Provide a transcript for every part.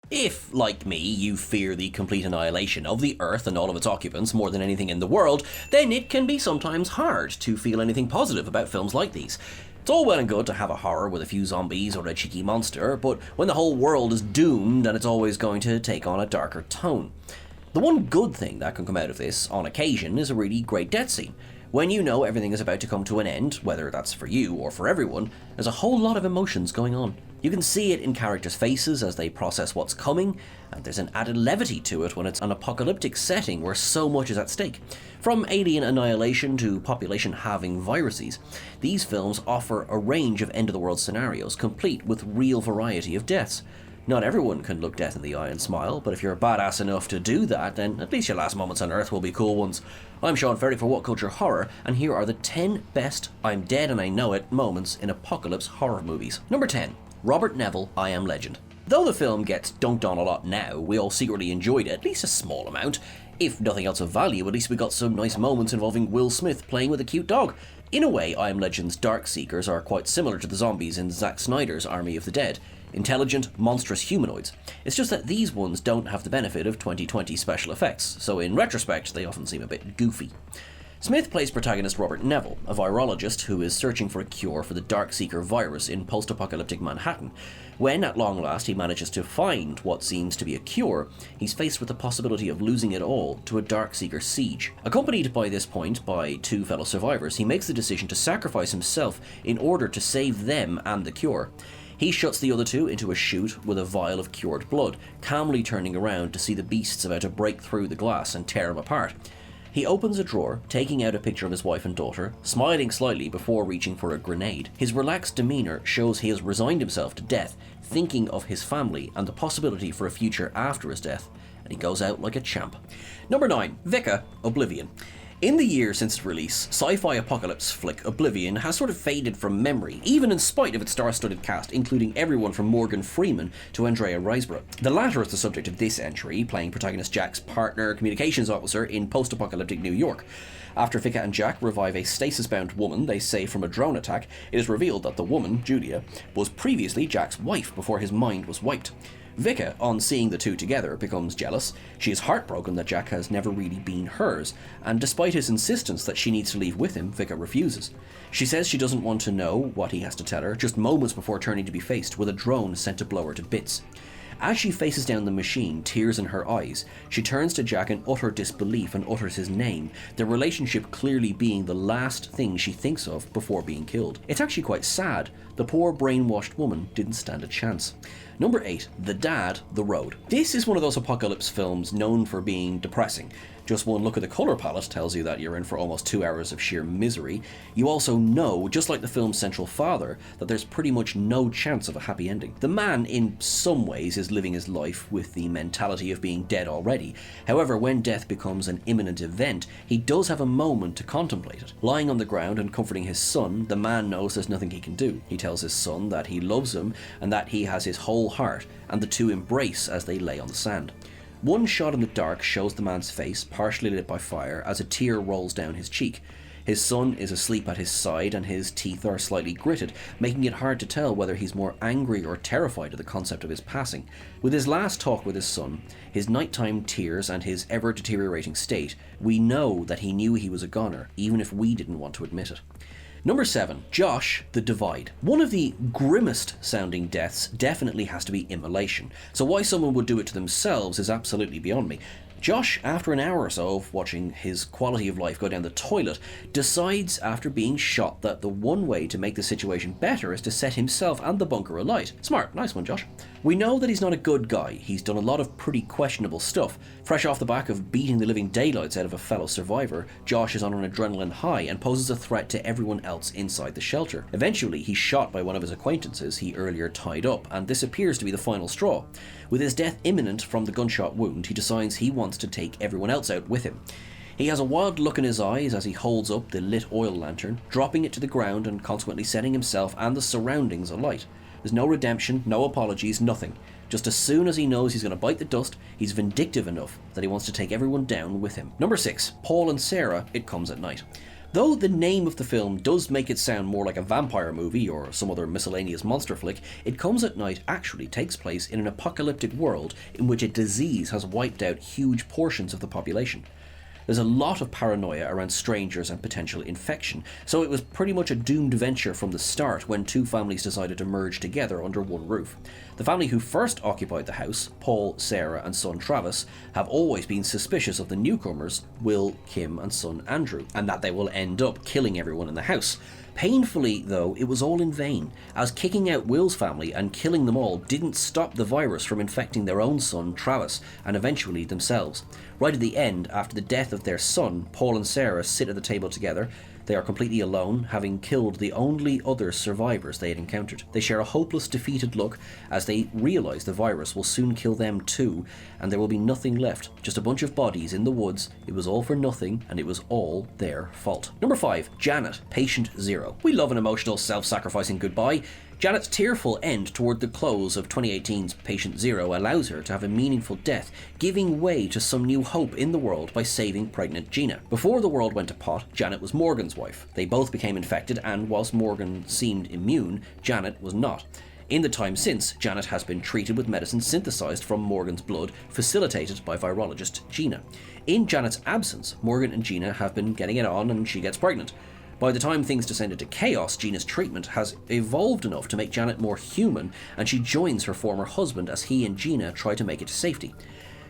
If, like me, you fear the complete annihilation of the Earth and all of its occupants more than anything in the world, then it can be sometimes hard to feel anything positive about films like these. It's all well and good to have a horror with a few zombies or a cheeky monster, but when the whole world is doomed, then it's always going to take on a darker tone. The one good thing that can come out of this, on occasion, is a really great death scene. When you know everything is about to come to an end, whether that's for you or for everyone, there's a whole lot of emotions going on. You can see it in characters' faces as they process what's coming, and there's an added levity to it when it's an apocalyptic setting where so much is at stake. From alien annihilation to population-halving viruses, these films offer a range of end-of-the-world scenarios, complete with real variety of deaths. Not everyone can look death in the eye and smile, but if you're badass enough to do that, then at least your last moments on Earth will be cool ones. I'm Sean Ferry for What Culture Horror, and here are the 10 best I'm dead and I know it moments in apocalypse horror movies. Number 10. Robert Neville, I Am Legend. Though the film gets dunked on a lot now, we all secretly enjoyed it, at least a small amount. If nothing else of value, at least we got some nice moments involving Will Smith playing with a cute dog. In a way, I Am Legend's Dark Seekers are quite similar to the zombies in Zack Snyder's Army of the Dead. Intelligent, monstrous humanoids. It's just that these ones don't have the benefit of 2020 special effects, so in retrospect they often seem a bit goofy. Smith plays protagonist Robert Neville, a virologist who is searching for a cure for the Darkseeker virus in post-apocalyptic Manhattan. When, at long last, he manages to find what seems to be a cure, he's faced with the possibility of losing it all to a Darkseeker siege. Accompanied by this point by two fellow survivors, he makes the decision to sacrifice himself in order to save them and the cure. He shuts the other two into a chute with a vial of cured blood, calmly turning around to see the beasts about to break through the glass and tear him apart. He opens a drawer, taking out a picture of his wife and daughter, smiling slightly before reaching for a grenade. His relaxed demeanour shows he has resigned himself to death, thinking of his family and the possibility for a future after his death, and he goes out like a champ. Number 9. Vicky Oblivion. In the year since its release, sci-fi apocalypse flick Oblivion has sort of faded from memory, even in spite of its star-studded cast, including everyone from Morgan Freeman to Andrea Riseborough. The latter is the subject of this entry, playing protagonist Jack's partner, communications officer in post-apocalyptic New York. After Vicky and Jack revive a stasis-bound woman they save from a drone attack, it is revealed that the woman, Julia, was previously Jack's wife before his mind was wiped. Vicky, on seeing the two together, becomes jealous. She is heartbroken that Jack has never really been hers, and despite his insistence that she needs to leave with him, Vicky refuses. She says she doesn't want to know what he has to tell her, just moments before turning to be faced with a drone sent to blow her to bits. As she faces down the machine, tears in her eyes, she turns to Jack in utter disbelief and utters his name, their relationship clearly being the last thing she thinks of before being killed. It's actually quite sad. The poor brainwashed woman didn't stand a chance. Number 8. The Dad, The Road. This is one of those apocalypse films known for being depressing. Just one look at the colour palette tells you that you're in for almost 2 hours of sheer misery. You also know, just like the film's central father, that there's pretty much no chance of a happy ending. The man, in some ways, is living his life with the mentality of being dead already. However, when death becomes an imminent event, he does have a moment to contemplate it. Lying on the ground and comforting his son, the man knows there's nothing he can do. He tells his son that he loves him and that he has his whole heart, and the two embrace as they lay on the sand. One shot in the dark shows the man's face, partially lit by fire, as a tear rolls down his cheek. His son is asleep at his side and his teeth are slightly gritted, making it hard to tell whether he's more angry or terrified at the concept of his passing. With his last talk with his son, his nighttime tears and his ever-deteriorating state, we know that he knew he was a goner, even if we didn't want to admit it. Number 7. Josh, The Divide. One of the grimmest sounding deaths definitely has to be immolation, so why someone would do it to themselves is absolutely beyond me. Josh, after an hour or so of watching his quality of life go down the toilet, decides after being shot that the one way to make the situation better is to set himself and the bunker alight. Smart, nice one, Josh. We know that he's not a good guy. He's done a lot of pretty questionable stuff. Fresh off the back of beating the living daylights out of a fellow survivor, Josh is on an adrenaline high and poses a threat to everyone else inside the shelter. Eventually, he's shot by one of his acquaintances he earlier tied up, and this appears to be the final straw. With his death imminent from the gunshot wound, he decides he wants to take everyone else out with him. He has a wild look in his eyes as he holds up the lit oil lantern, dropping it to the ground and consequently setting himself and the surroundings alight. There's no redemption, no apologies, nothing. Just as soon as he knows he's going to bite the dust, he's vindictive enough that he wants to take everyone down with him. Number 6. Paul and Sarah, It Comes at Night. Though the name of the film does make it sound more like a vampire movie or some other miscellaneous monster flick, It Comes at Night actually takes place in an apocalyptic world in which a disease has wiped out huge portions of the population. There's a lot of paranoia around strangers and potential infection, so it was pretty much a doomed venture from the start when two families decided to merge together under one roof. The family who first occupied the house, Paul, Sarah and son Travis, have always been suspicious of the newcomers, Will, Kim and son Andrew, and that they will end up killing everyone in the house. Painfully, though, it was all in vain, as kicking out Will's family and killing them all didn't stop the virus from infecting their own son, Travis, and eventually themselves. Right at the end, after the death of their son, Paul and Sarah sit at the table together. They are completely alone, having killed the only other survivors they had encountered. They share a hopeless, defeated look as they realise the virus will soon kill them too, and there will be nothing left. Just a bunch of bodies in the woods. It was all for nothing, and it was all their fault. Number 5. Janet, Patient Zero. We love an emotional, self-sacrificing goodbye. Janet's tearful end toward the close of 2018's Patient Zero allows her to have a meaningful death, giving way to some new hope in the world by saving pregnant Gina. Before the world went to pot, Janet was Morgan's wife. They both became infected, and whilst Morgan seemed immune, Janet was not. In the time since, Janet has been treated with medicine synthesized from Morgan's blood, facilitated by virologist Gina. In Janet's absence, Morgan and Gina have been getting it on and she gets pregnant. By the time things descend into chaos, Gina's treatment has evolved enough to make Janet more human, and she joins her former husband as he and Gina try to make it to safety.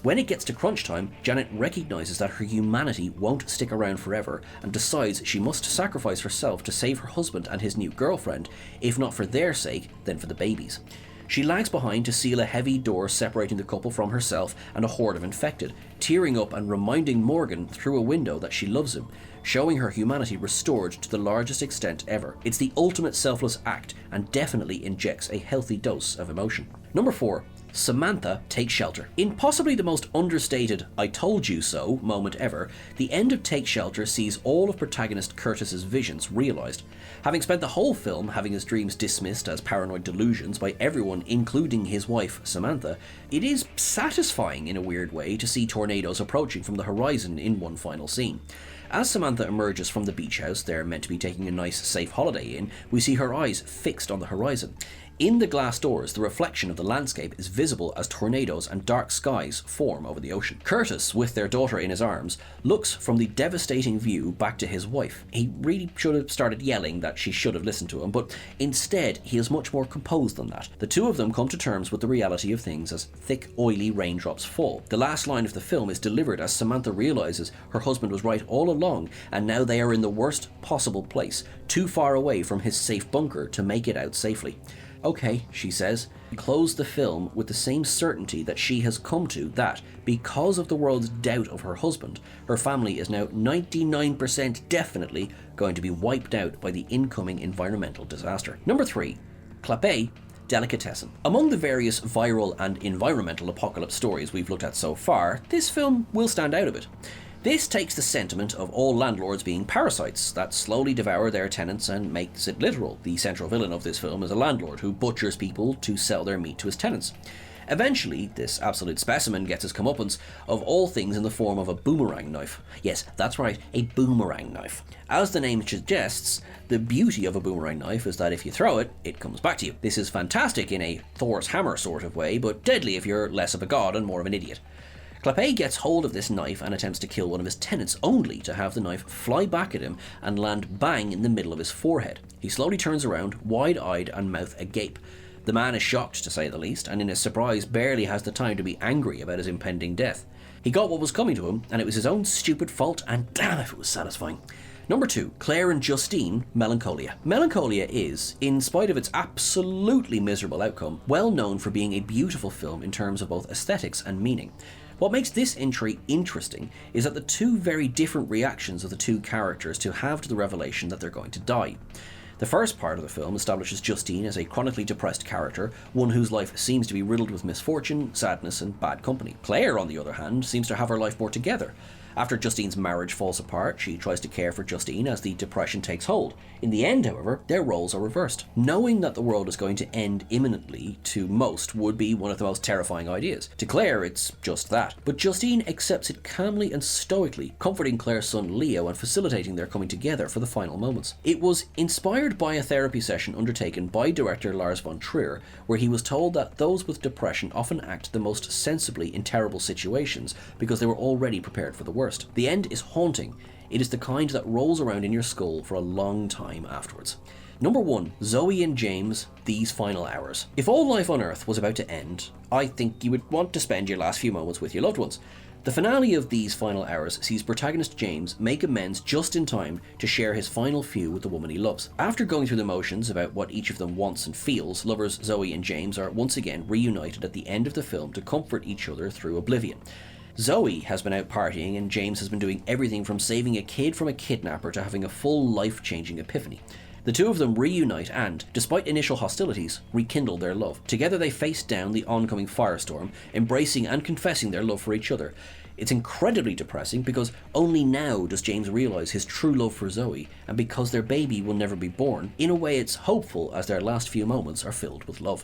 When it gets to crunch time, Janet recognises that her humanity won't stick around forever and decides she must sacrifice herself to save her husband and his new girlfriend, if not for their sake, then for the baby's. She lags behind to seal a heavy door separating the couple from herself and a horde of infected, tearing up and reminding Morgan through a window that she loves him, showing her humanity restored to the largest extent ever. It's the ultimate selfless act and definitely injects a healthy dose of emotion. Number 4. Samantha Take Shelter. In possibly the most understated "I told you so" moment ever, the end of Take Shelter sees all of protagonist Curtis's visions realised. Having spent the whole film having his dreams dismissed as paranoid delusions by everyone including his wife Samantha, it is satisfying in a weird way to see tornadoes approaching from the horizon in one final scene. As Samantha emerges from the beach house they're meant to be taking a nice, safe holiday in, we see her eyes fixed on the horizon. In the glass doors, the reflection of the landscape is visible as tornadoes and dark skies form over the ocean. Curtis, with their daughter in his arms, looks from the devastating view back to his wife. He really should have started yelling that she should have listened to him, but instead he is much more composed than that. The two of them come to terms with the reality of things as thick, oily raindrops fall. The last line of the film is delivered as Samantha realises her husband was right all along, and now they are in the worst possible place, too far away from his safe bunker to make it out safely. "Okay," she says, and closed the film with the same certainty that she has come to, that, because of the world's doubt of her husband, her family is now 99% definitely going to be wiped out by the incoming environmental disaster. Number 3. Clapet Delicatessen. Among the various viral and environmental apocalypse stories we've looked at so far, this film will stand out a bit. This takes the sentiment of all landlords being parasites that slowly devour their tenants and makes it literal. The central villain of this film is a landlord who butchers people to sell their meat to his tenants. Eventually, this absolute specimen gets his comeuppance, of all things in the form of a boomerang knife. Yes, that's right, a boomerang knife. As the name suggests, the beauty of a boomerang knife is that if you throw it, it comes back to you. This is fantastic in a Thor's hammer sort of way, but deadly if you're less of a god and more of an idiot. Clapet gets hold of this knife and attempts to kill one of his tenants, only to have the knife fly back at him and land bang in the middle of his forehead. He slowly turns around, wide-eyed and mouth agape. The man is shocked, to say the least, and in his surprise barely has the time to be angry about his impending death. He got what was coming to him, and it was his own stupid fault, and damn if it was satisfying. Number 2, Claire and Justine, Melancholia. Melancholia is, in spite of its absolutely miserable outcome, well known for being a beautiful film in terms of both aesthetics and meaning. What makes this entry interesting is that the two very different reactions of the two characters to have to the revelation that they're going to die. The first part of the film establishes Justine as a chronically depressed character, one whose life seems to be riddled with misfortune, sadness and bad company. Claire, on the other hand, seems to have her life more together. After Justine's marriage falls apart, she tries to care for Justine as the depression takes hold. In the end, however, their roles are reversed. Knowing that the world is going to end imminently to most would be one of the most terrifying ideas. To Claire, it's just that. But Justine accepts it calmly and stoically, comforting Claire's son Leo and facilitating their coming together for the final moments. It was inspired by a therapy session undertaken by director Lars von Trier, where he was told that those with depression often act the most sensibly in terrible situations because they were already prepared for the worst. The end is haunting. It is the kind that rolls around in your skull for a long time afterwards. Number 1. Zoe and James, These Final Hours. If all life on Earth was about to end, I think you would want to spend your last few moments with your loved ones. The finale of These Final Hours sees protagonist James make amends just in time to share his final few with the woman he loves. After going through the motions about what each of them wants and feels, lovers Zoe and James are once again reunited at the end of the film to comfort each other through oblivion. Zoe has been out partying and James has been doing everything from saving a kid from a kidnapper to having a full life-changing epiphany. The two of them reunite and, despite initial hostilities, rekindle their love. Together they face down the oncoming firestorm, embracing and confessing their love for each other. It's incredibly depressing because only now does James realise his true love for Zoe, and because their baby will never be born, in a way it's hopeful as their last few moments are filled with love.